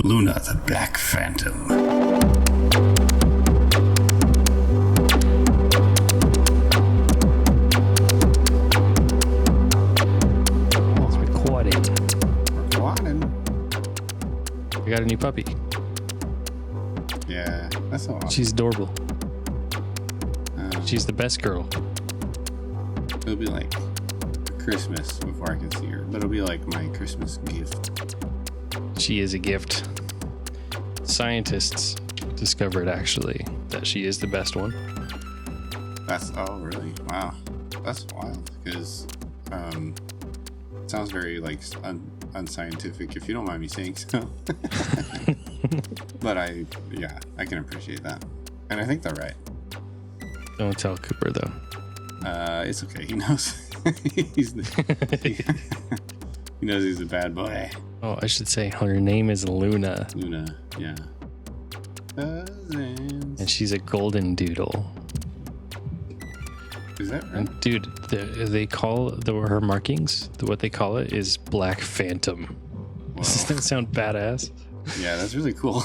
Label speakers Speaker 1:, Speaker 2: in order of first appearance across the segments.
Speaker 1: Luna, the Black Phantom.
Speaker 2: It's recording.
Speaker 1: Recording.
Speaker 2: I got a new puppy.
Speaker 1: Yeah, that's so awesome.
Speaker 2: She's adorable. She's the best girl.
Speaker 1: It'll be like Christmas before I can see her, but it'll be like my Christmas gift.
Speaker 2: She is a gift. Scientists discovered actually that she is the best one.
Speaker 1: Oh really? Wow, that's wild. Because it sounds very like unscientific, if you don't mind me saying so. But I can appreciate that, and I think they're right.
Speaker 2: Don't tell Cooper though.
Speaker 1: It's okay. He knows. He knows he's a bad boy.
Speaker 2: Oh, I should say her name is Luna.
Speaker 1: Luna, yeah.
Speaker 2: And she's a golden doodle.
Speaker 1: Is that right?
Speaker 2: And dude, they call her markings, what they call it is Black Phantom. Does that sound badass?
Speaker 1: Yeah, that's really cool.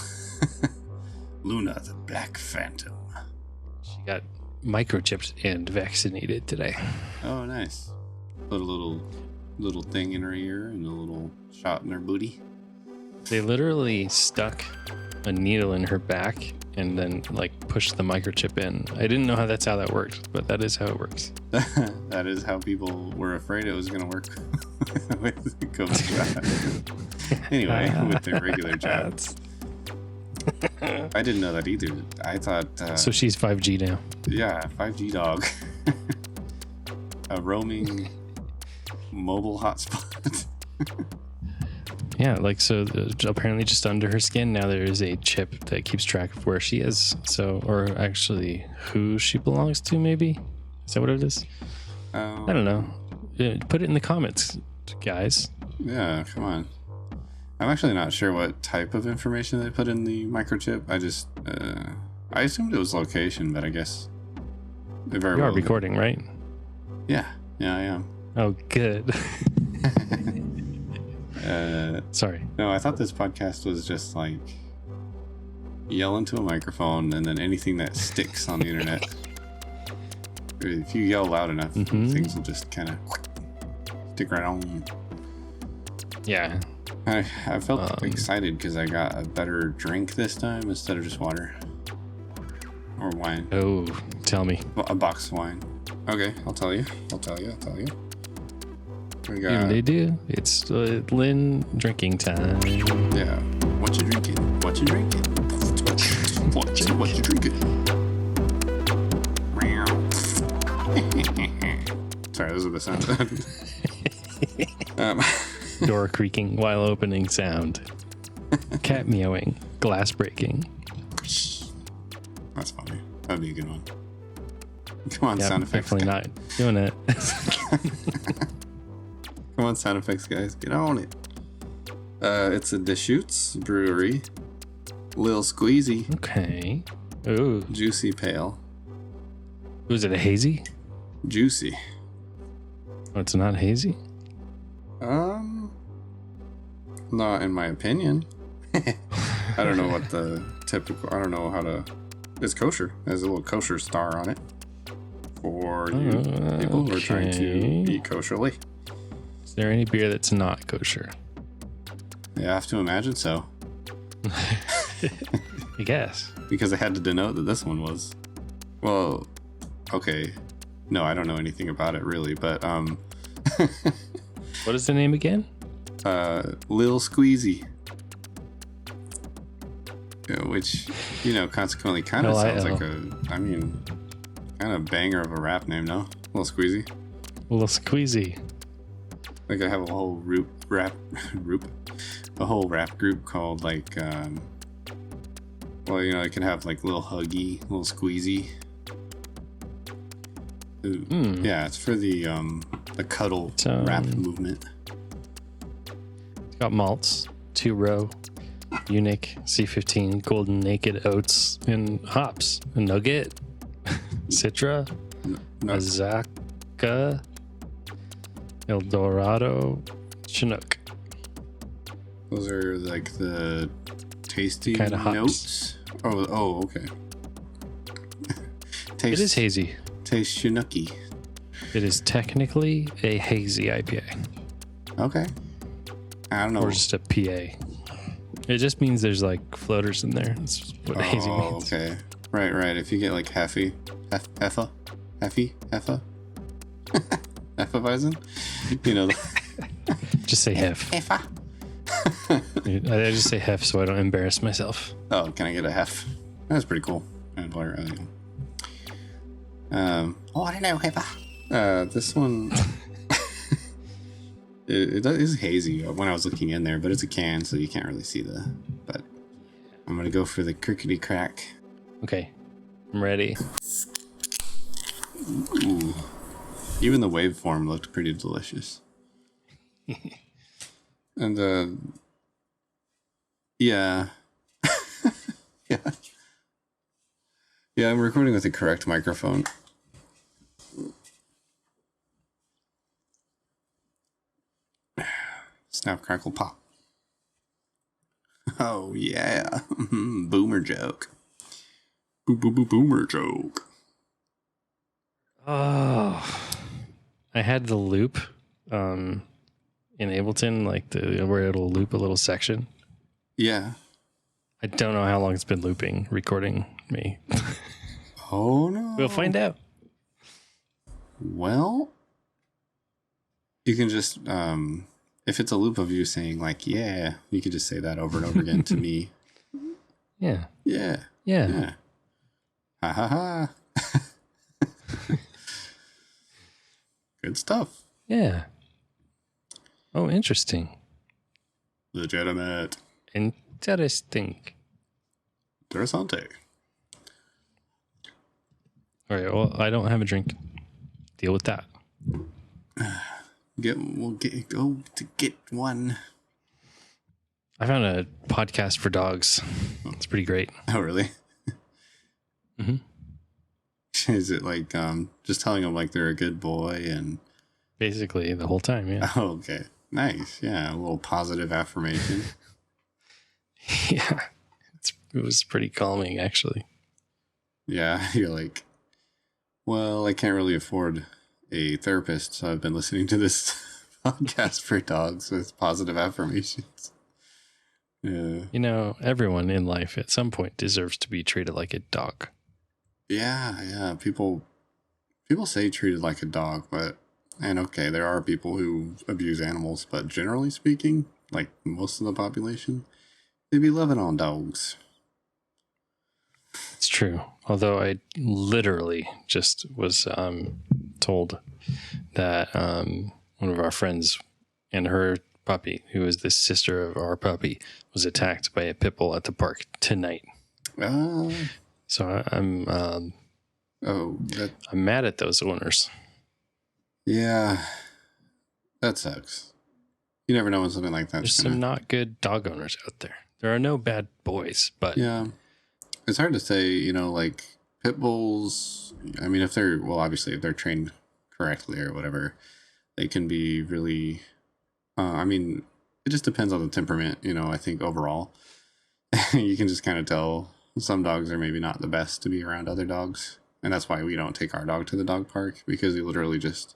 Speaker 1: Luna, the Black Phantom.
Speaker 2: She got microchipped and vaccinated today.
Speaker 1: Oh, nice. Put a little thing in her ear and a little shot in her booty.
Speaker 2: They literally stuck a needle in her back and then like pushed the microchip in. I didn't know that's how that worked, but that is how it works.
Speaker 1: That is how people were afraid it was going to work with the COVID jab. Anyway, with their regular jabs. I didn't know that either. I thought...
Speaker 2: so she's 5G now.
Speaker 1: Yeah, 5G dog. A roaming mobile hotspot.
Speaker 2: Yeah, like so apparently just under her skin now there is a chip that keeps track of where she is. So, or actually who she belongs to, maybe? Is that what it is? I don't know. Put it in the comments, guys.
Speaker 1: Yeah, come on. I'm actually not sure what type of information they put in the microchip. I just, I assumed it was location, but I guess it very well.
Speaker 2: You are recording, right?
Speaker 1: Yeah, I am.
Speaker 2: Oh, good. Sorry.
Speaker 1: No, I thought this podcast was just like yell into a microphone and then anything that sticks on the internet. If you yell loud enough, things will just kind of stick right on.
Speaker 2: Yeah.
Speaker 1: I felt excited because I got a better drink this time instead of just water or wine.
Speaker 2: Oh, tell me.
Speaker 1: A box of wine. Okay, I'll tell you. We got,
Speaker 2: yeah, they do. It's Lynn drinking time.
Speaker 1: Yeah. What you drinking? What you drinking? What you drinking? Sorry, this is the sound.
Speaker 2: Door creaking while opening sound. Cat meowing. Glass breaking.
Speaker 1: That's funny. That'd be a good one. Come on, sound effects.
Speaker 2: Definitely not doing it.
Speaker 1: Come on, sound effects guys. Get on it. It's a Deschutes brewery. Lil Squeezy.
Speaker 2: Okay. Ooh.
Speaker 1: Juicy Pale.
Speaker 2: Was it a hazy?
Speaker 1: Juicy.
Speaker 2: Oh, it's not hazy?
Speaker 1: Not in my opinion. I don't know what the typical, I don't know how to, it's kosher. There's a little kosher star on it for you people who are trying to eat kosherly.
Speaker 2: Is there any beer that's not kosher?
Speaker 1: Yeah, I have to imagine so.
Speaker 2: I guess.
Speaker 1: Because I had to denote that this one was. Well, okay. No, I don't know anything about it really, but
Speaker 2: What is the name again?
Speaker 1: Lil Squeezy. Which, consequently kind of sounds like kind of banger of a rap name, no? Lil Squeezy.
Speaker 2: Lil Squeezy.
Speaker 1: Like I have a whole rap group called like, it can have like Lil Huggy, Lil Squeezy. Yeah, it's for the cuddle rap movement.
Speaker 2: It's got malts, 2-row, Unique, C15, Golden Naked Oats, and hops. A Nugget, Citra, Azaka, El Dorado, Chinook.
Speaker 1: Those are like the tasty
Speaker 2: kind of hops.
Speaker 1: notes. Oh, okay.
Speaker 2: It is hazy.
Speaker 1: Tastes Chinook-y.
Speaker 2: It is technically a hazy IPA.
Speaker 1: Okay. I don't know.
Speaker 2: Or just a PA. It just means there's like floaters in there. That's what hazy means.
Speaker 1: Okay. Right. If you get like Heffa? Hefeweizen? You know.
Speaker 2: Just say hef.
Speaker 1: Heffa.
Speaker 2: I just say hef so I don't embarrass myself.
Speaker 1: Oh, can I get a hef? That's pretty cool. I don't know, Heffa. This one... it is hazy when I was looking in there, but it's a can, so you can't really see but I'm going to go for the crickety crack.
Speaker 2: Okay. I'm ready.
Speaker 1: Ooh. Even the waveform looked pretty delicious. And, yeah. Yeah, I'm recording with the correct microphone. Snap, crackle, pop. Oh, yeah. Boomer joke. Boomer joke.
Speaker 2: Oh. I had the loop in Ableton, like where it'll loop a little section.
Speaker 1: Yeah.
Speaker 2: I don't know how long it's been looping, recording me.
Speaker 1: Oh, no.
Speaker 2: We'll find out.
Speaker 1: Well, you can just, if it's a loop of you saying, like, yeah, you could just say that over and over again to me.
Speaker 2: Yeah.
Speaker 1: Yeah.
Speaker 2: Yeah.
Speaker 1: Yeah. Ha ha ha. Good stuff.
Speaker 2: Yeah. Oh, interesting.
Speaker 1: Legitimate.
Speaker 2: Interesting.
Speaker 1: Interessante.
Speaker 2: All right. Well, I don't have a drink. Deal with that.
Speaker 1: Go to get one.
Speaker 2: I found a podcast for dogs. It's pretty great.
Speaker 1: Oh, really?
Speaker 2: Mm-hmm.
Speaker 1: Is it like just telling them like they're a good boy and
Speaker 2: basically the whole time? Yeah.
Speaker 1: Oh, okay. Nice. Yeah, a little positive affirmation.
Speaker 2: Yeah. It was pretty calming, actually.
Speaker 1: Yeah, you're like, well, I can't really afford a therapist, so I've been listening to this podcast for dogs with positive affirmations. Yeah.
Speaker 2: You know, everyone in life at some point deserves to be treated like a dog.
Speaker 1: Yeah. People say treated like a dog, and okay, there are people who abuse animals, but generally speaking, like most of the population, they be loving on dogs.
Speaker 2: It's true. Although I literally just was told that one of our friends and her puppy, who is the sister of our puppy, was attacked by a pit bull at the park tonight. So I'm mad at those owners.
Speaker 1: Yeah, that sucks. You never know when something like that.
Speaker 2: There's some not good dog owners out there. There are no bad boys, but
Speaker 1: yeah, it's hard to say. Like pit bulls. I mean, if they're obviously if they're trained correctly or whatever, they can be really. I mean, it just depends on the temperament. I think overall, you can just kind of tell. Some dogs are maybe not the best to be around other dogs. And that's why we don't take our dog to the dog park, because he literally just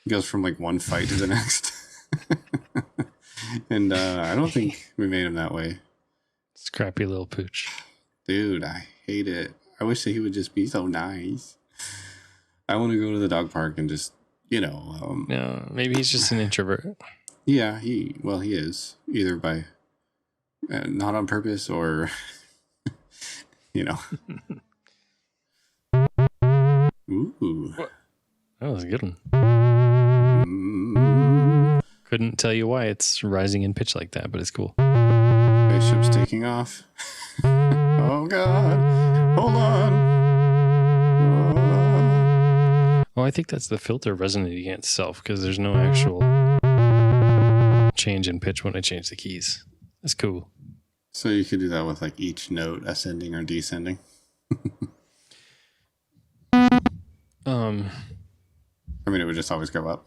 Speaker 1: goes from like one fight to the next. And I don't think we made him that way.
Speaker 2: Scrappy little pooch.
Speaker 1: Dude, I hate it. I wish that he would just be so nice. I want to go to the dog park and just,
Speaker 2: no, maybe he's just an introvert.
Speaker 1: Yeah, he is. Either by not on purpose or... Ooh.
Speaker 2: That was a good one. Couldn't tell you why it's rising in pitch like that, but it's cool.
Speaker 1: Spaceship's taking off. Oh, God. Hold on.
Speaker 2: Oh, I think that's the filter resonating itself, because there's no actual change in pitch when I change the keys. That's cool.
Speaker 1: So you could do that with like each note ascending or descending. I mean, it would just always go up.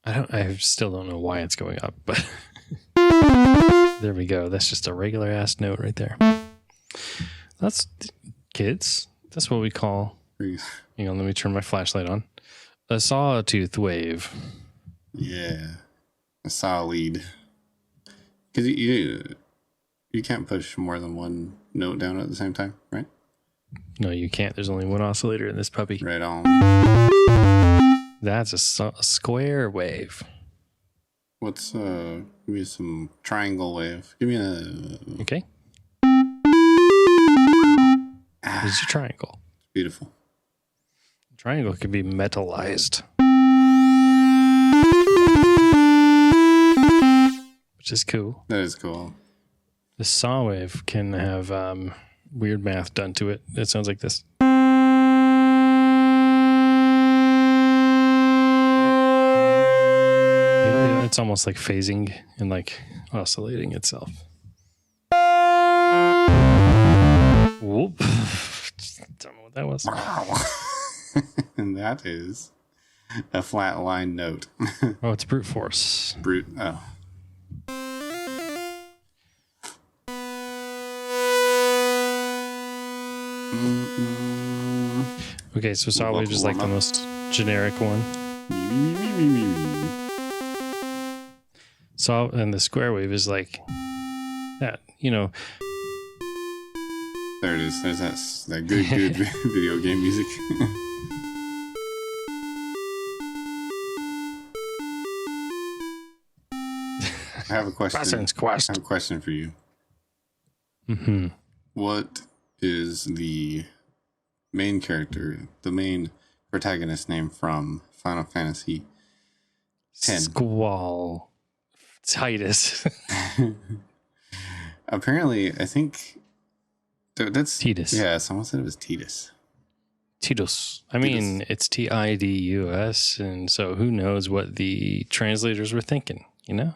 Speaker 2: I still don't know why it's going up, but There we go. That's just a regular ass note right there. That's kids. That's what we call. Hang on, let me turn my flashlight on. A sawtooth wave.
Speaker 1: Yeah, a solid. Because you can't push more than one note down at the same time, right?
Speaker 2: No, you can't. There's only one oscillator in this puppy.
Speaker 1: Right on.
Speaker 2: That's a square wave.
Speaker 1: What's give me some triangle wave. Give me a.
Speaker 2: Okay. This is your triangle.
Speaker 1: Beautiful.
Speaker 2: Triangle could be metallized, which is cool.
Speaker 1: That is cool.
Speaker 2: The saw wave can have weird math done to it. It sounds like this. It's almost like phasing and like oscillating itself. Whoop. Don't know what that was.
Speaker 1: And that is a flat line note.
Speaker 2: Oh, it's brute force.
Speaker 1: Brute. Oh.
Speaker 2: Okay, so saw wave is like the most generic one. Saw and the square wave is like that, you know.
Speaker 1: There it is. There's that good video game music. I have a question. I have a question for you.
Speaker 2: Mm-hmm.
Speaker 1: What is the main character, the main protagonist name from Final Fantasy X?
Speaker 2: Squall. Titus.
Speaker 1: Apparently, I think that's
Speaker 2: Titus.
Speaker 1: Yeah, someone said it was Titus.
Speaker 2: Titus. I mean, it's Tidus, and so who knows what the translators were thinking, you know?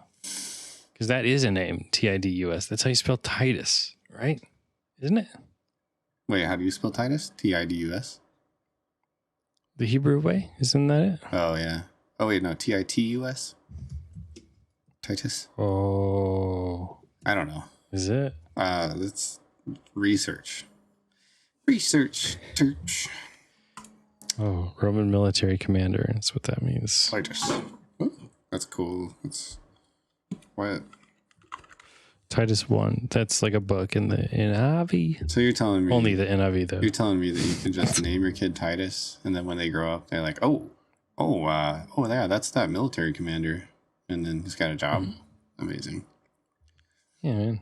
Speaker 2: Because that is a name, Tidus. That's how you spell Titus, right? Isn't it?
Speaker 1: Wait, how do you spell Titus? Tidus?
Speaker 2: The Hebrew way? Isn't that it?
Speaker 1: Oh, yeah. Oh, wait, no, Titus? Titus?
Speaker 2: Oh.
Speaker 1: I don't know.
Speaker 2: Is it?
Speaker 1: Let's research. Research.
Speaker 2: Oh, Roman military commander. That's what that means.
Speaker 1: Titus. Ooh, that's cool. That's what?
Speaker 2: Titus 1. That's like a book in the NIV.
Speaker 1: So you're telling me
Speaker 2: only the NIV though.
Speaker 1: You're telling me that you can just name your kid Titus, and then when they grow up, they're like, oh, yeah, that's that military commander, and then he's got a job. Mm-hmm. Amazing.
Speaker 2: Yeah, man.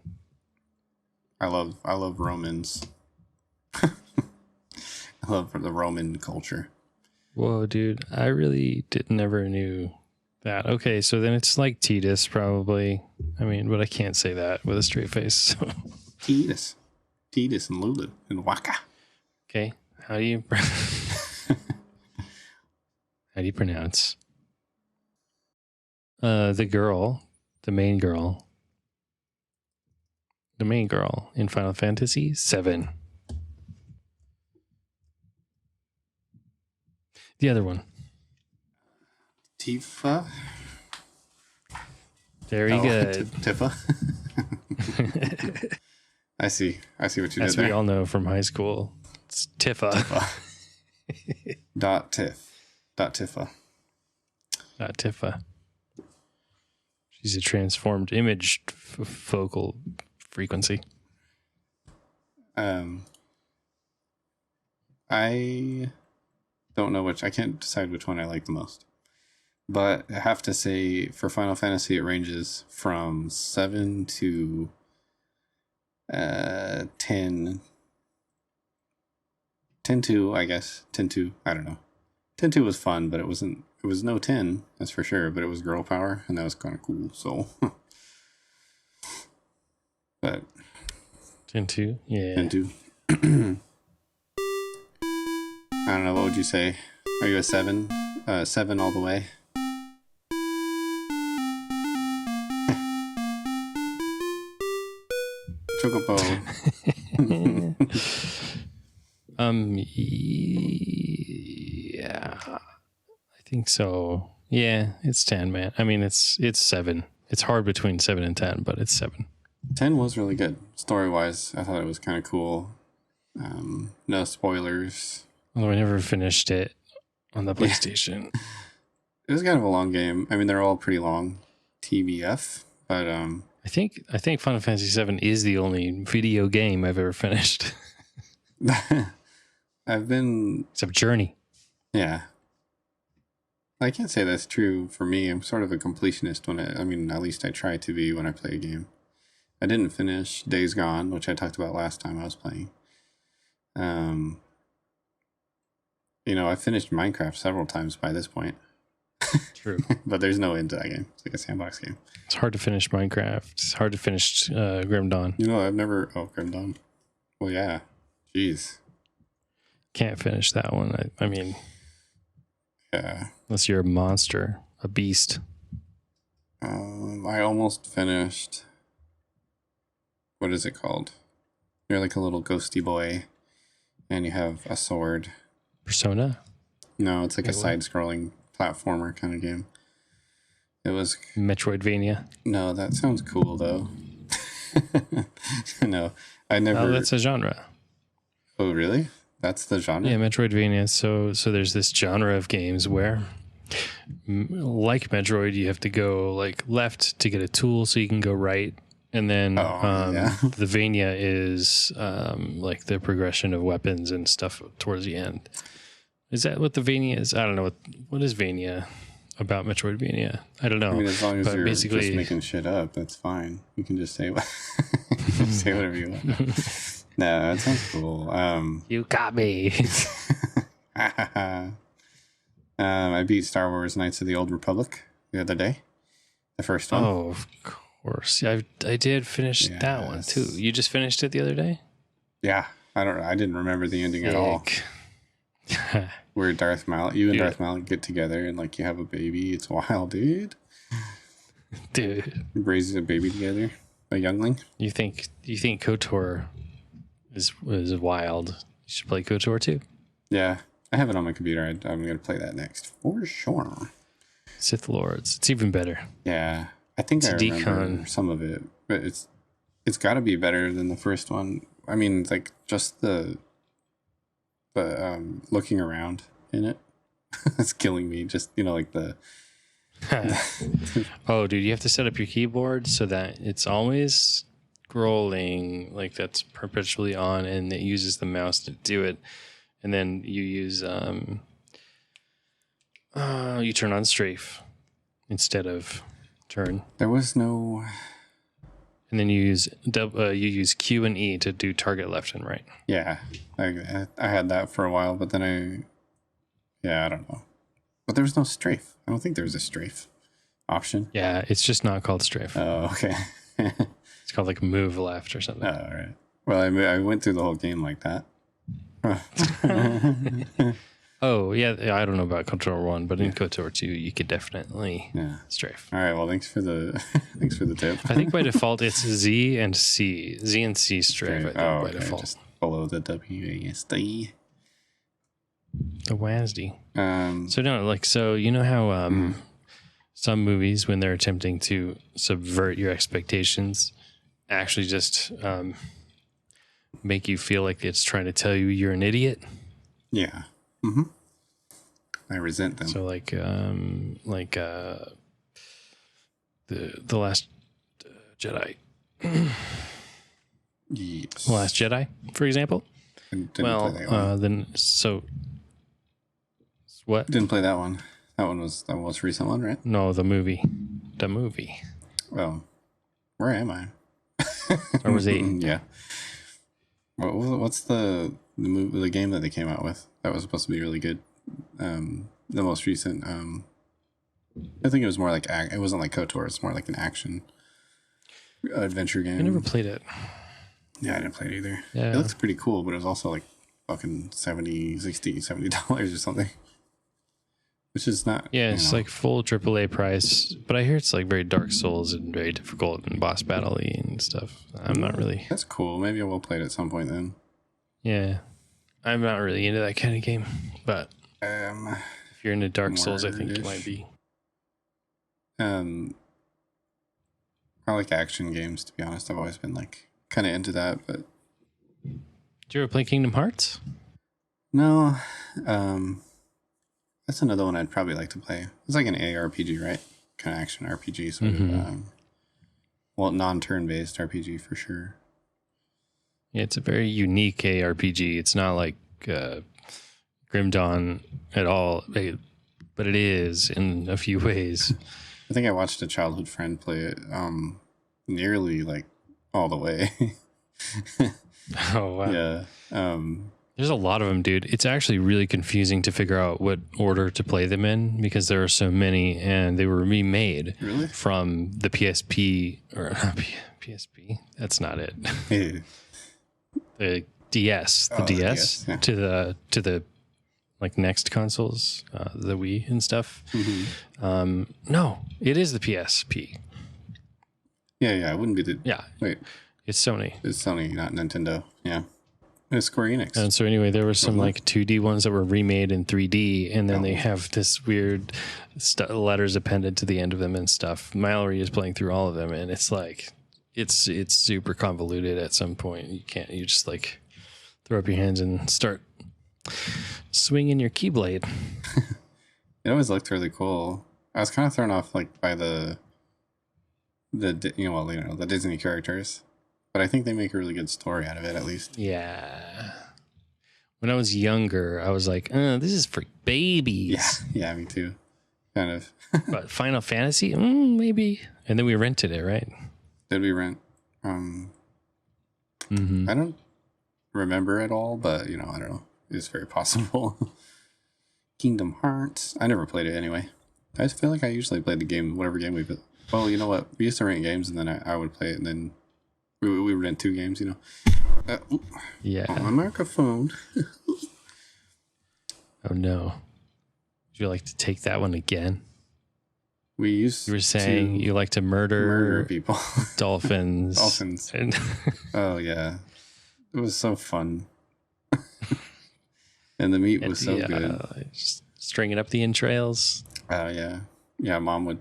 Speaker 1: I love Romans. I love the Roman culture.
Speaker 2: Whoa, dude! I really never knew that. Okay, so then it's like Titus, probably. I mean, but I can't say that with a straight face. So.
Speaker 1: Titus and Lulu and Waka.
Speaker 2: Okay, how do you pronounce the main girl in Final Fantasy VII? The other one.
Speaker 1: Tiffa.
Speaker 2: Very good.
Speaker 1: Tiffa. I see what you did there.
Speaker 2: That's what we all know from high school. It's Tiffa.
Speaker 1: Tiffa.
Speaker 2: Tiffa. She's a transformed image focal frequency.
Speaker 1: I don't know I can't decide which one I like the most. But I have to say, for Final Fantasy, it ranges from 7 to 10. 10-2, I guess. 10-2, I don't know. 10-2 was fun, but it was no 10, that's for sure. But it was girl power, and that was kind of cool, so. But
Speaker 2: 10-2, yeah.
Speaker 1: 10-2. I don't know, what would you say? Are you a 7? 7 all the way? Chocobo.
Speaker 2: Yeah, I think so. Yeah, it's 10, man. I mean, it's 7. It's hard between 7 and 10, but it's 7.
Speaker 1: 10 was really good. Story-wise, I thought it was kind of cool. No spoilers.
Speaker 2: Although I never finished it on the PlayStation.
Speaker 1: It was kind of a long game. I mean, they're all pretty long, TBF, but
Speaker 2: I think Final Fantasy VII is the only video game I've ever finished.
Speaker 1: I've been...
Speaker 2: Except Journey.
Speaker 1: Yeah. I can't say that's true for me. I'm sort of a completionist at least I try to be when I play a game. I didn't finish Days Gone, which I talked about last time I was playing. I finished Minecraft several times by this point.
Speaker 2: True.
Speaker 1: But there's no end to that game. It's like a sandbox game.
Speaker 2: It's hard to finish Minecraft. It's hard to finish Grim Dawn.
Speaker 1: I've never... Oh, Grim Dawn. Well, yeah. Jeez.
Speaker 2: Can't finish that one. I mean...
Speaker 1: Yeah.
Speaker 2: Unless you're a monster. A beast.
Speaker 1: I almost finished... What is it called? You're like a little ghosty boy. And you have a sword.
Speaker 2: Persona?
Speaker 1: No, it's like a side-scrolling platformer kind of game. It was...
Speaker 2: Metroidvania?
Speaker 1: No, that sounds cool, though. No, I never...
Speaker 2: Oh, that's a genre.
Speaker 1: Oh, really? That's the genre?
Speaker 2: Yeah, Metroidvania. So there's this genre of games where, like Metroid, you have to go like left to get a tool so you can go right. And then the Vania is like the progression of weapons and stuff towards the end. Is that what the Vania is? I don't know. What is Vania about Metroidvania? I don't know.
Speaker 1: I mean, as long as you're
Speaker 2: basically
Speaker 1: just making shit up, that's fine. You can just say say whatever you want. No, that sounds cool.
Speaker 2: You got me.
Speaker 1: I beat Star Wars Knights of the Old Republic the other day. The first one.
Speaker 2: Oh, of course. I did finish that one too. You just finished it the other day?
Speaker 1: Yeah. I didn't remember the ending at all. Where Darth Malak get together and like you have a baby. It's wild, dude.
Speaker 2: Dude.
Speaker 1: Raises a baby together. A youngling.
Speaker 2: You think KOTOR is wild? You should play KOTOR too.
Speaker 1: Yeah. I have it on my computer. I'm going to play that next for sure.
Speaker 2: Sith Lords. It's even better.
Speaker 1: Yeah. I think I remember some of it, but it's got to be better than the first one. I mean, it's like just the looking around in it. It's killing me. Just like the.
Speaker 2: Oh, dude, you have to set up your keyboard so that it's always scrolling, like that's perpetually on, and it uses the mouse to do it. And then you use you turn on strafe instead of turn.
Speaker 1: There was no.
Speaker 2: And then you use Q and E to do target left and right.
Speaker 1: Yeah, I had that for a while, but then I don't know. But there was no strafe. I don't think there was a strafe option.
Speaker 2: Yeah, it's just not called strafe.
Speaker 1: Oh, okay.
Speaker 2: It's called like move left or something.
Speaker 1: Oh, all right. Well, I went through the whole game like that.
Speaker 2: Oh, yeah, I don't know about KOTOR 1, but in KOTOR 2, you could definitely strafe.
Speaker 1: All right, well, thanks for the tip.
Speaker 2: I think by default, it's Z and C. Z and C strafe, I think, by default.
Speaker 1: Just below the WASD.
Speaker 2: The WASD.
Speaker 1: So
Speaker 2: you know how some movies, when they're attempting to subvert your expectations, actually just make you feel like it's trying to tell you you're an idiot?
Speaker 1: Yeah. Mm-hmm. I resent them.
Speaker 2: So the Last Jedi.
Speaker 1: Yes.
Speaker 2: The Last Jedi, for example.
Speaker 1: Didn't play that one.
Speaker 2: What?
Speaker 1: Didn't play that one. That one was the most recent one, right?
Speaker 2: No, the movie. The movie.
Speaker 1: Well, where am I?
Speaker 2: Or was 8?
Speaker 1: Yeah. What's the game that they came out with that was supposed to be really good? The most recent. I think it was more like it wasn't like KOTOR. It's more like an action adventure game.
Speaker 2: I never played it.
Speaker 1: Yeah, I didn't play it either.
Speaker 2: Yeah.
Speaker 1: It looks pretty cool, but it was also like fucking $70 or something. Which is not.
Speaker 2: Yeah, it's like full AAA price, but I hear it's like very Dark Souls and very difficult and boss battle-y and stuff. I'm not really.
Speaker 1: That's cool. Maybe I will play it at some point then.
Speaker 2: Yeah, I'm not really into that kind of game, but if you're into Dark Souls, I think you might be.
Speaker 1: I like action games, to be honest. I've always been like kind of into that, but
Speaker 2: Did you ever play Kingdom Hearts?
Speaker 1: no. That's another one I'd probably like to play. It's like an ARPG, right? Kind of action RPG, sort of. Well, non-turn based RPG for sure.
Speaker 2: Yeah, it's a very unique ARPG. It's not like Grim Dawn at all, but it is in a few ways.
Speaker 1: I think I watched a childhood friend play it nearly like all the way.
Speaker 2: Oh, wow.
Speaker 1: Yeah.
Speaker 2: There's a lot of them, dude. It's actually really confusing to figure out what order to play them in because there are so many, and they were remade from the PSP or not PSP. That's not it.
Speaker 1: Yeah.
Speaker 2: The DS, the DS
Speaker 1: yeah.
Speaker 2: to the like next consoles, the Wii and stuff.
Speaker 1: Mm-hmm.
Speaker 2: No, it is the PSP.
Speaker 1: Yeah. It wouldn't be the.
Speaker 2: Yeah.
Speaker 1: Wait.
Speaker 2: It's Sony.
Speaker 1: It's Sony, not Nintendo. Yeah. It's Square Enix.
Speaker 2: And so anyway, there were some like 2D ones that were remade in 3D, and then they have this weird letters appended to the end of them and stuff. Mallory is playing through all of them, and it's like it's super convoluted at some point. You just like throw up your hands and start swinging your keyblade.
Speaker 1: It always looked really cool. I was kind of thrown off like by the Disney characters. But I think they make a really good story out of it, at least.
Speaker 2: Yeah. When I was younger, I was like, this is for babies.
Speaker 1: Yeah, me too. Kind of.
Speaker 2: But Final Fantasy? Maybe. And then we rented it, right?
Speaker 1: Did we rent? I don't remember it all, but, I don't know. It's very possible. Kingdom Hearts. I never played it anyway. I just feel like I usually played the game, whatever game we put. Well, you know what? We used to rent games, and then I would play it, and then we rent 2 games,
Speaker 2: Yeah.
Speaker 1: On my microphone.
Speaker 2: Oh, no. Would you like to take that one again?
Speaker 1: You
Speaker 2: were saying you like to murder
Speaker 1: people.
Speaker 2: Dolphins.
Speaker 1: Dolphins.
Speaker 2: And
Speaker 1: oh, yeah. It was so fun. And the meat was so good.
Speaker 2: Just stringing up the entrails.
Speaker 1: Oh, yeah. Yeah, Mom would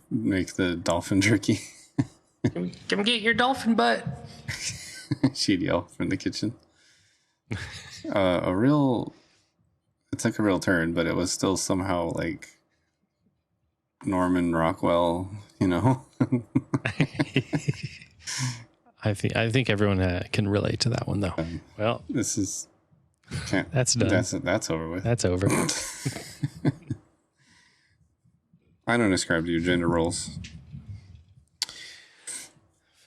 Speaker 1: make the dolphin jerky.
Speaker 2: Come get your dolphin butt.
Speaker 1: She'd yell from the kitchen. It took a real turn, but it was still somehow like Norman Rockwell,
Speaker 2: I think everyone can relate to that one, though. Well,
Speaker 1: this is
Speaker 2: that's done.
Speaker 1: That's over with.
Speaker 2: That's over.
Speaker 1: I don't ascribe to your gender roles.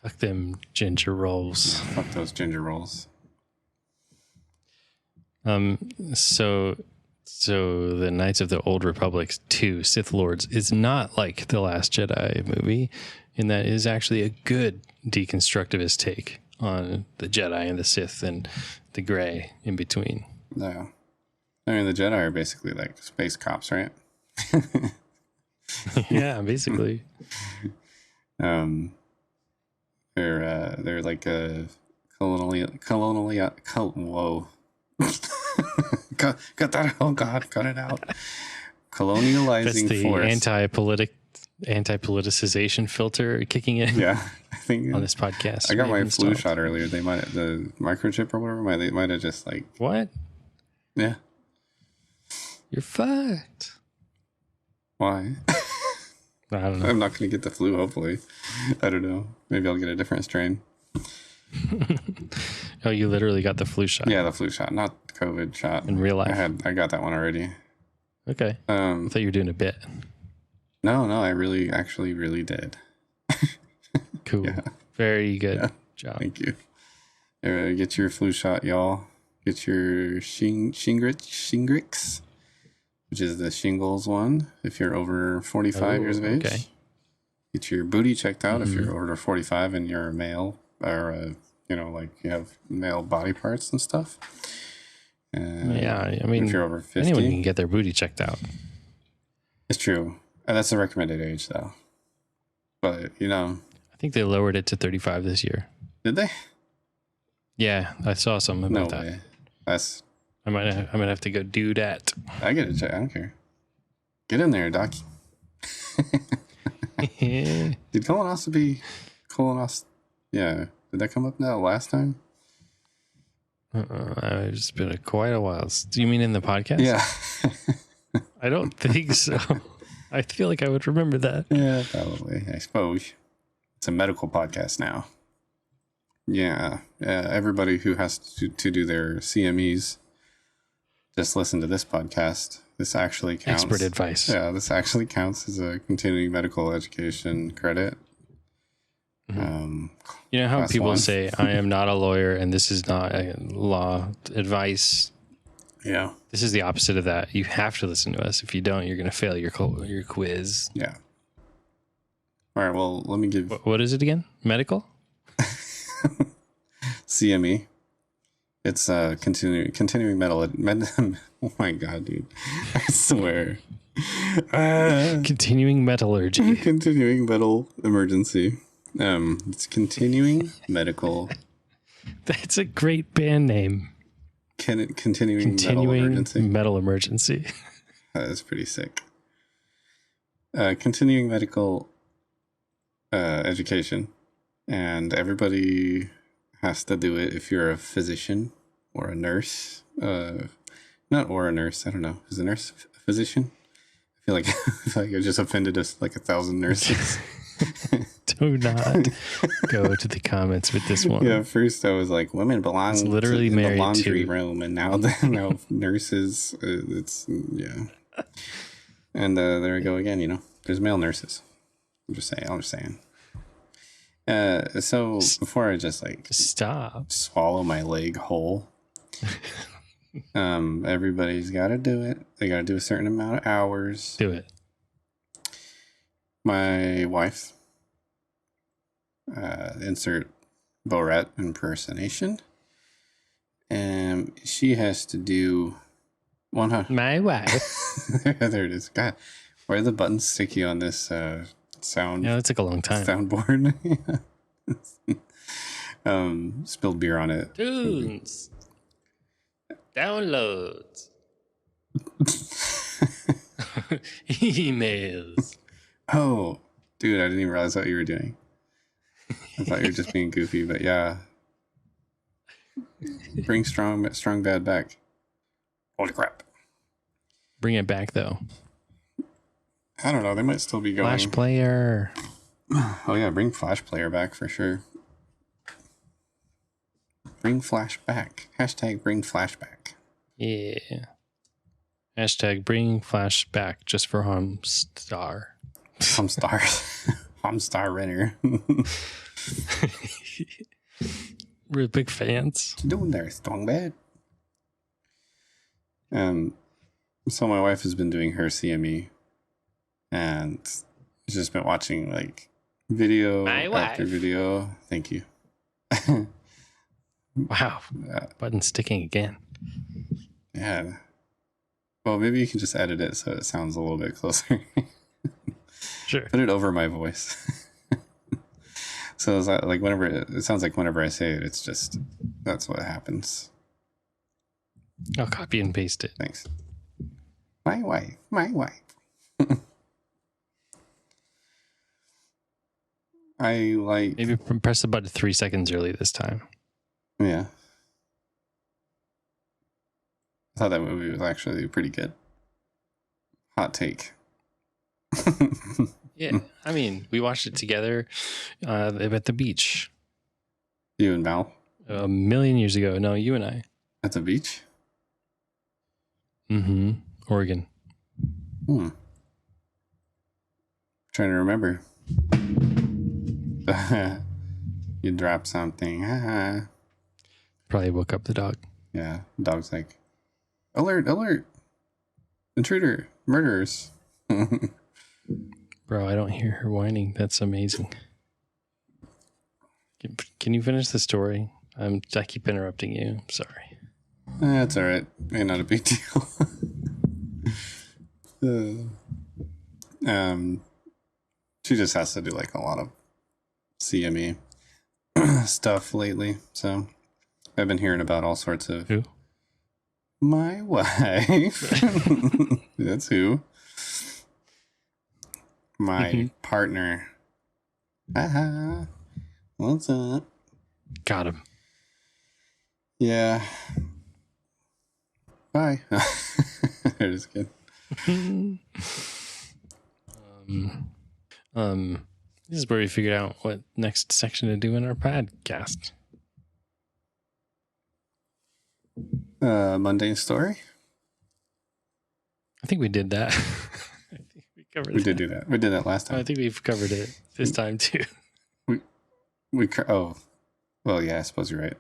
Speaker 2: Fuck them ginger rolls.
Speaker 1: Fuck those ginger rolls.
Speaker 2: So the Knights of the Old Republic 2 Sith Lords is not like the Last Jedi movie, in that it is actually a good deconstructivist take on the Jedi and the Sith and the gray in between.
Speaker 1: Yeah. I mean, the Jedi are basically like space cops, right?
Speaker 2: Yeah, basically.
Speaker 1: They're like a whoa. cut that out. Oh God, cut it out. Colonializing force.
Speaker 2: That's the anti-politicization filter kicking in.
Speaker 1: Yeah, I think
Speaker 2: on this podcast.
Speaker 1: I got my flu shot earlier. They might the microchip or whatever. They might have just like
Speaker 2: what?
Speaker 1: Yeah,
Speaker 2: you're fucked.
Speaker 1: Why?
Speaker 2: I don't know.
Speaker 1: I'm not going to get the flu, hopefully. I don't know. Maybe I'll get a different strain.
Speaker 2: Oh, you literally got the flu shot?
Speaker 1: Yeah, the flu shot, not the COVID shot.
Speaker 2: In real life?
Speaker 1: I got that one already.
Speaker 2: Okay. I thought you were doing a bit.
Speaker 1: No, I actually really did.
Speaker 2: Cool. Yeah. Very good job.
Speaker 1: Thank you. Get your flu shot, y'all. Get your Shingrix, which is the shingles one, if you're over 45 years of age. Okay. Get your booty checked out if you're over 45 and you're a male, or, like you have male body parts and stuff.
Speaker 2: Yeah, I mean,
Speaker 1: if you're over 50.
Speaker 2: Anyone can get their booty checked out.
Speaker 1: It's true. That's the recommended age, though. But,
Speaker 2: I think they lowered it to 35 this year.
Speaker 1: Did they?
Speaker 2: Yeah, I saw something about that.
Speaker 1: Way.
Speaker 2: I might have to go do that.
Speaker 1: I get it. I don't care. Get in there, Doc. Did colonoscopy, yeah, did that come up now last time?
Speaker 2: It's been quite a while. Do you mean in the podcast?
Speaker 1: Yeah.
Speaker 2: I don't think so. I feel like I would remember that.
Speaker 1: Yeah, probably. I suppose. It's a medical podcast now. Yeah. Everybody who has to do their CMEs, just listen to this podcast. This actually counts.
Speaker 2: Expert advice.
Speaker 1: Yeah, this actually counts as a continuing medical education credit.
Speaker 2: You know how
Speaker 1: Class
Speaker 2: people
Speaker 1: 1.
Speaker 2: say, I am not a lawyer and this is not a law advice.
Speaker 1: Yeah.
Speaker 2: This is the opposite of that. You have to listen to us. If you don't, you're going to fail your quiz.
Speaker 1: Yeah. All right. Well, let me give
Speaker 2: What is it again? Medical?
Speaker 1: CME. It's continuing metal. Oh my god, dude! I swear.
Speaker 2: Continuing metallurgy.
Speaker 1: Continuing metal emergency. It's continuing medical.
Speaker 2: That's a great band name.
Speaker 1: Continuing metal emergency.
Speaker 2: Metal emergency.
Speaker 1: That is pretty sick. Continuing medical education, and everybody has to do it if you're a physician or a nurse. Not or a nurse. I don't know. Is a nurse a physician? I feel like I just offended us like 1,000 nurses.
Speaker 2: Do not go to the comments with this one.
Speaker 1: Yeah, first I was like, women belong
Speaker 2: it's literally
Speaker 1: in the
Speaker 2: married
Speaker 1: laundry
Speaker 2: to
Speaker 1: room, and now nurses. It's yeah. And there we go again. You know, there's male nurses. I'm just saying. So before I just
Speaker 2: stop,
Speaker 1: swallow my leg whole. Everybody's got to do it. They got to do a certain amount of hours.
Speaker 2: Do it.
Speaker 1: My wife, insert Borat impersonation, and she has to do 100.
Speaker 2: My wife.
Speaker 1: There it is. God, why are the buttons sticky on this sound?
Speaker 2: Yeah, that took a long time.
Speaker 1: Soundboard. Spilled beer on it.
Speaker 2: Tunes. Downloads. Emails.
Speaker 1: Oh, dude, I didn't even realize what you were doing. I thought you were just being goofy, but yeah. Bring strong bad back. Holy crap.
Speaker 2: Bring it back, though.
Speaker 1: I don't know. They might still be going.
Speaker 2: Flash player.
Speaker 1: Oh, yeah. Bring Flash player back for sure. Bring Flash back. Hashtag bring Flash back.
Speaker 2: Yeah. Hashtag bring Flash back just for Homestar.
Speaker 1: Homestar Renner.
Speaker 2: We're big fans.
Speaker 1: What you doing there, strong bad? So my wife has been doing her CME, and she's just been watching like video after video. Thank you.
Speaker 2: Wow. Button sticking again.
Speaker 1: Yeah. Well, maybe you can just edit it so it sounds a little bit closer.
Speaker 2: Sure.
Speaker 1: Put it over my voice. So it's like whenever it sounds like whenever I say it, it's just that's what happens.
Speaker 2: I'll copy and paste it.
Speaker 1: Thanks. My wife. I like.
Speaker 2: Maybe press the button 3 seconds early this time.
Speaker 1: Yeah. I thought that movie was actually pretty good. Hot take.
Speaker 2: Yeah, I mean, we watched it together at the beach.
Speaker 1: You and Val?
Speaker 2: A million years ago. No, you and I.
Speaker 1: At the beach?
Speaker 2: Mm-hmm. Oregon.
Speaker 1: Trying to remember. You dropped something.
Speaker 2: Probably woke up the dog.
Speaker 1: Yeah, the dog's like, alert, alert. Intruder, murderers.
Speaker 2: Bro, I don't hear her whining. That's amazing. Can you finish the story? I keep interrupting you. I'm sorry.
Speaker 1: That's all right. Ain't not a big deal. She just has to do like a lot of CME stuff lately. So I've been hearing about all sorts of.
Speaker 2: Who?
Speaker 1: My wife. That's who. my partner. Haha. What's up?
Speaker 2: Got him.
Speaker 1: Yeah. Bye. I'm just kidding.
Speaker 2: This is where we figured out what next section to do in our podcast.
Speaker 1: Mundane story.
Speaker 2: I think we did that. I think we covered.
Speaker 1: We did do that. We did that last time.
Speaker 2: I think we've covered it this time too.
Speaker 1: Oh, well, yeah. I suppose you're right.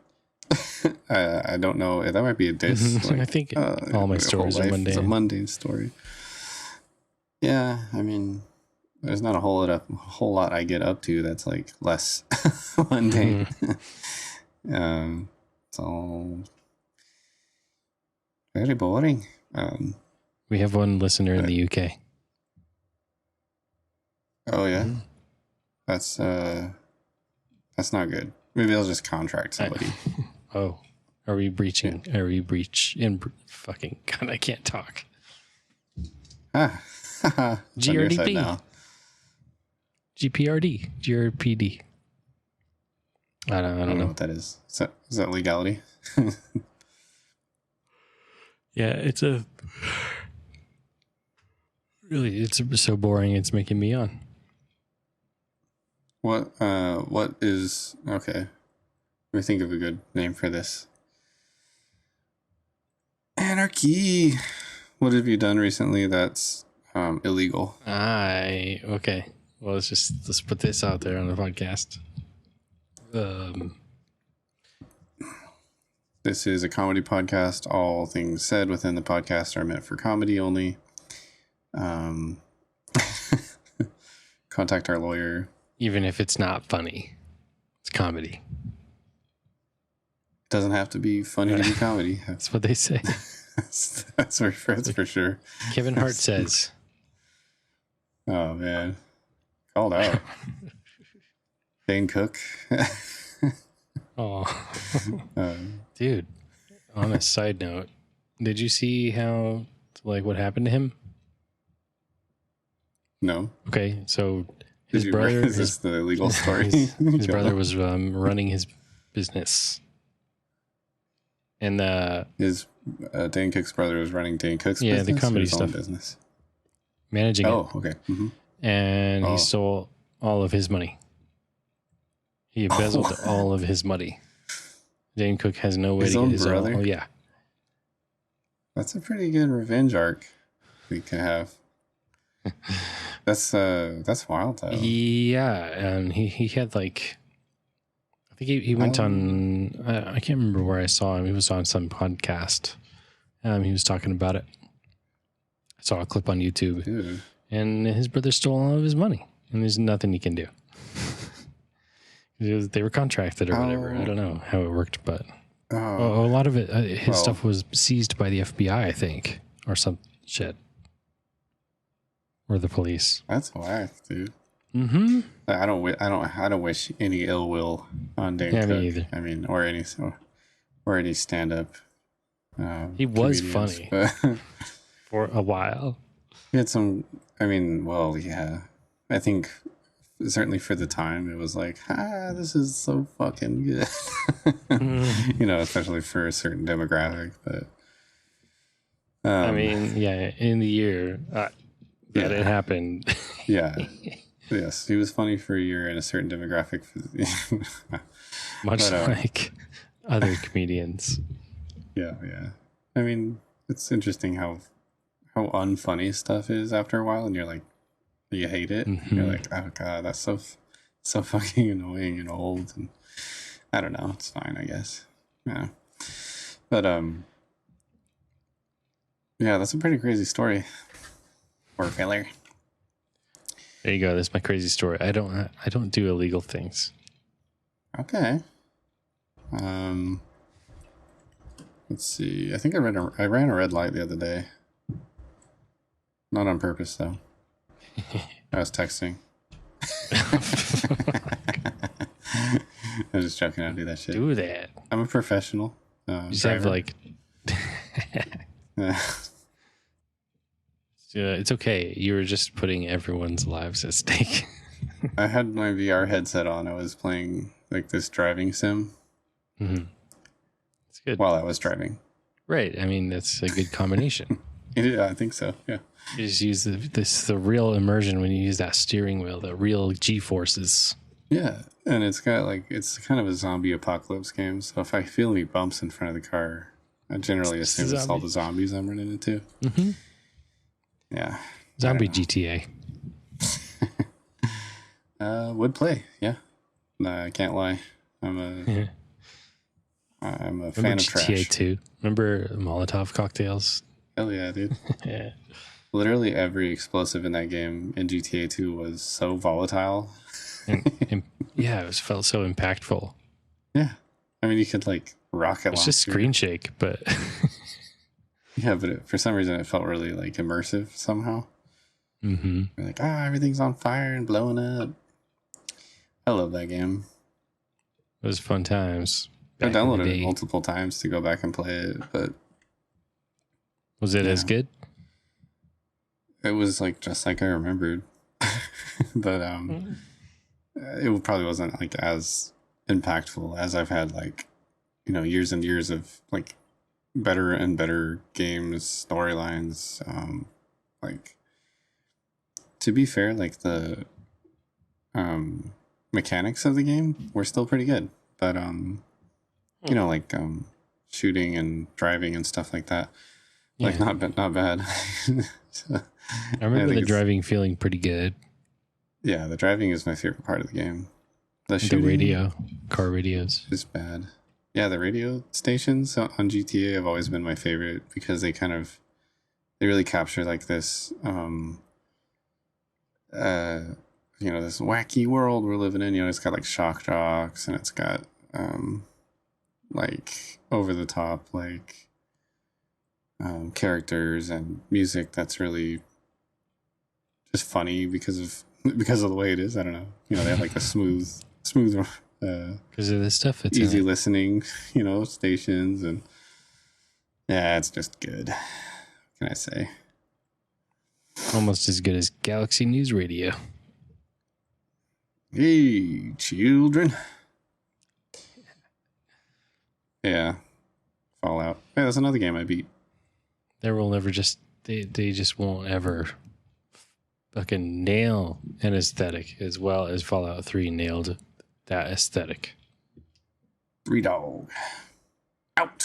Speaker 1: I don't know. That might be a diss.
Speaker 2: I think all my stories are mundane.
Speaker 1: It's a mundane story. Yeah, I mean, there's not a whole lot I get up to that's like less mundane. It's all very boring.
Speaker 2: We have one listener in the UK.
Speaker 1: Oh yeah, that's not good. Maybe I'll just contract somebody.
Speaker 2: Oh, are we breaching? Yeah. Are we fucking God, I can't talk. GRDP. GPRD. GRPD. I don't know
Speaker 1: what that is. Is that legality?
Speaker 2: Yeah, it's so boring. It's making me yawn.
Speaker 1: What is okay? Let me think of a good name for this. Anarchy. What have you done recently that's illegal?
Speaker 2: Okay. Well, let's put this out there on the podcast.
Speaker 1: This is a comedy podcast. All things said within the podcast are meant for comedy only. Contact our lawyer.
Speaker 2: Even if it's not funny, it's comedy.
Speaker 1: It doesn't have to be funny to be comedy.
Speaker 2: That's what they say.
Speaker 1: that's for sure.
Speaker 2: Kevin Hart says.
Speaker 1: Oh, man. Called out. Dane Cook.
Speaker 2: Oh. Dude, on a side note, did you see what happened to him?
Speaker 1: No.
Speaker 2: Okay, so his brother...
Speaker 1: Is this the legal story?
Speaker 2: His brother was running his business. And
Speaker 1: Dane Cook's brother was running Dane Cook's business?
Speaker 2: Yeah, the comedy stuff.
Speaker 1: Business?
Speaker 2: Managing it.
Speaker 1: Oh, okay. Mm-hmm.
Speaker 2: And he stole all of his money. He embezzled all of his money. Dane Cook has no way to get his
Speaker 1: brother?
Speaker 2: Oh, yeah.
Speaker 1: That's a pretty good revenge arc we can have. That's wild though.
Speaker 2: Yeah, and he had I think he went on. I can't remember where I saw him. He was on some podcast. He was talking about it. I saw a clip on YouTube,
Speaker 1: Dude.
Speaker 2: And his brother stole all of his money, and there's nothing he can do. They were contracted or whatever. I don't know how it worked, but a lot of it, his stuff was seized by the FBI, I think, or some shit, or the police.
Speaker 1: That's whack, dude.
Speaker 2: Mm-hmm.
Speaker 1: I don't wish any ill will on Dane Cook.
Speaker 2: Me either.
Speaker 1: I mean, or any stand up.
Speaker 2: He was funny for a while.
Speaker 1: He had some. I mean, well, yeah. I think certainly for the time, it was like, this is so fucking good. Especially for a certain demographic. But
Speaker 2: I mean, yeah, in the year that it happened.
Speaker 1: Yeah. Yes, he was funny for a year in a certain demographic.
Speaker 2: Much like other comedians.
Speaker 1: Yeah. I mean, it's interesting how unfunny stuff is after a while, and you're like, you hate it. Mm-hmm. You're like, oh god, that's so fucking annoying and old, and I don't know. It's fine, I guess. Yeah, but yeah, that's a pretty crazy story. Or failure.
Speaker 2: There you go. That's my crazy story. I don't do illegal things.
Speaker 1: Okay. Let's see. I think I ran a red light the other day. Not on purpose though. I was texting. I'm just joking. I don't do that shit.
Speaker 2: Do that.
Speaker 1: I'm a professional.
Speaker 2: You just have like. It's okay. You were just putting everyone's lives at stake.
Speaker 1: I had my VR headset on. I was playing like this driving sim
Speaker 2: It's good.
Speaker 1: while I was driving.
Speaker 2: Right. I mean, that's a good combination.
Speaker 1: Yeah, I think so. Yeah.
Speaker 2: You just use the real immersion when you use that steering wheel, the real G-forces.
Speaker 1: Yeah, and it's got like it's kind of a zombie apocalypse game. So if I feel any bumps in front of the car, I generally assume it's all the zombies I'm running into.
Speaker 2: Mm-hmm.
Speaker 1: Yeah,
Speaker 2: Zombie GTA.
Speaker 1: Would play. Yeah, no, I can't lie. I'm a fan of
Speaker 2: GTA
Speaker 1: trash.
Speaker 2: 2. Remember Molotov cocktails?
Speaker 1: Hell yeah, dude.
Speaker 2: Yeah.
Speaker 1: Literally every explosive in that game in GTA 2 was so volatile.
Speaker 2: and yeah, felt so impactful.
Speaker 1: Yeah, I mean you could like rocket
Speaker 2: It's
Speaker 1: launch.
Speaker 2: just screen shake, but
Speaker 1: yeah, but for some reason it felt really like immersive somehow.
Speaker 2: mm-hmm.
Speaker 1: You're like, everything's on fire and blowing up. I love that game.
Speaker 2: It was fun times.
Speaker 1: I downloaded it multiple times to go back and play it, but
Speaker 2: was it as good?
Speaker 1: It was like just like I remembered, but it probably wasn't like as impactful as I've had like years and years of like better and better games, storylines. Like to be fair, like the mechanics of the game were still pretty good, but like shooting and driving and stuff like that, like not bad. So,
Speaker 2: I remember the driving feeling pretty good.
Speaker 1: Yeah, the driving is my favorite part of the game. The
Speaker 2: radio, car radios
Speaker 1: is bad. Yeah, the radio stations on GTA have always been my favorite because they really capture like this, this wacky world we're living in. It's got like shock jocks and it's got like over the top like characters and music that's really just funny because of the way it is. I don't know. They have like a smooth
Speaker 2: because of the stuff. It's
Speaker 1: easy listening, stations, and yeah, it's just good. What can I say?
Speaker 2: Almost as good as Galaxy News Radio.
Speaker 1: Hey, children. Yeah, Fallout. Yeah, that's another game I beat.
Speaker 2: They will never they just won't ever fucking nail an aesthetic as well as Fallout 3 nailed that aesthetic.
Speaker 1: 3 Dog. Out.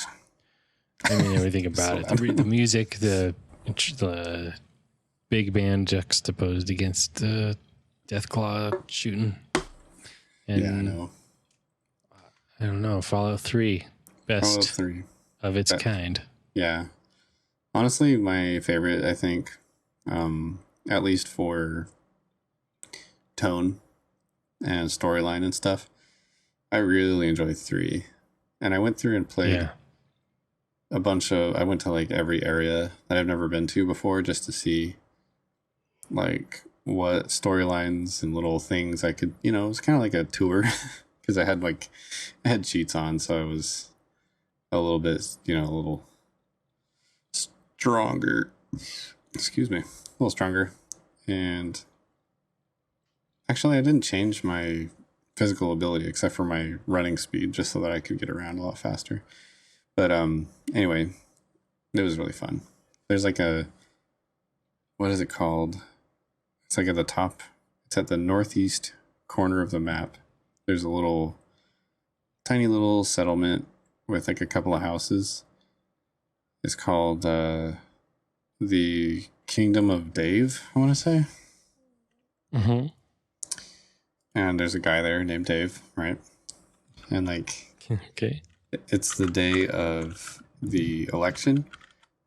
Speaker 2: I mean, everything about it. The music, the big band juxtaposed against the Deathclaw shooting. And
Speaker 1: yeah, I know.
Speaker 2: I don't know. Fallout 3. Best
Speaker 1: Fallout 3.
Speaker 2: of its kind.
Speaker 1: Yeah. Honestly, my favorite, I think, at least for tone and storyline and stuff, I really enjoyed 3. And I went through and played I went to like every area that I've never been to before just to see like what storylines and little things I could, it was kind of like a tour because I had cheats on. So I was a little bit, a little stronger, excuse me, a little stronger. And actually I didn't change my physical ability except for my running speed just so that I could get around a lot faster. But anyway, it was really fun. There's like what is it called? It's like at the top. It's at the northeast corner of the map. There's a tiny little settlement with like a couple of houses. It's called the Kingdom of Dave, I want to say.
Speaker 2: Mm-hmm.
Speaker 1: And there's a guy there named Dave, right? And like,
Speaker 2: okay,
Speaker 1: it's the day of the election,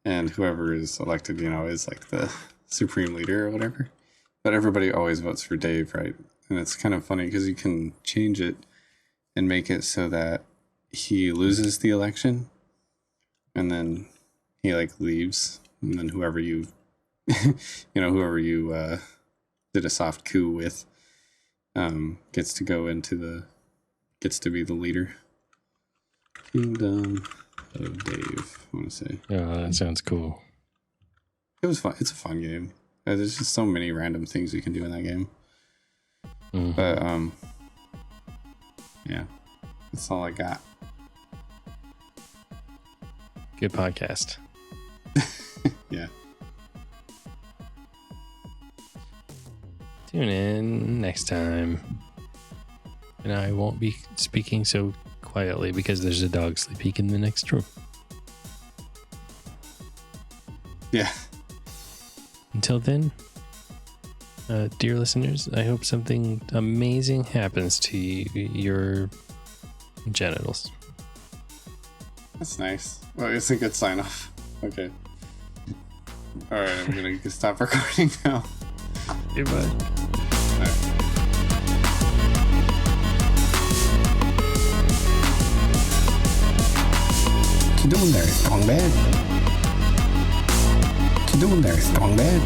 Speaker 1: and whoever is elected, is like the supreme leader or whatever. But everybody always votes for Dave, right? And it's kind of funny because you can change it and make it so that he loses the election, and then he like leaves, and then whoever you, whoever you did a soft coup with, gets to be the leader. Kingdom of Dave, I want to say.
Speaker 2: Oh, that sounds cool.
Speaker 1: It was fun. It's a fun game. There's just so many random things you can do in that game. But yeah, that's all I got.
Speaker 2: Good podcast.
Speaker 1: Yeah.
Speaker 2: Tune in next time. And I won't be speaking so quietly because there's a dog sleeping in the next room.
Speaker 1: Yeah.
Speaker 2: Until then, dear listeners, I hope something amazing happens to your genitals.
Speaker 1: That's nice. Well, it's a good sign off. Okay. All right, I'm going to stop recording now.
Speaker 2: Goodbye.
Speaker 1: All right.
Speaker 3: What you doing there, strong man? What you doing there, strong man?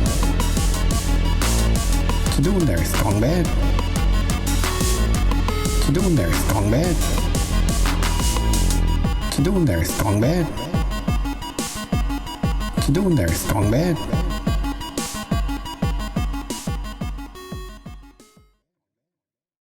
Speaker 3: What you doing there, strong man? What you doing there, strong man? What you doing there, strong man? What you doing there, strong man?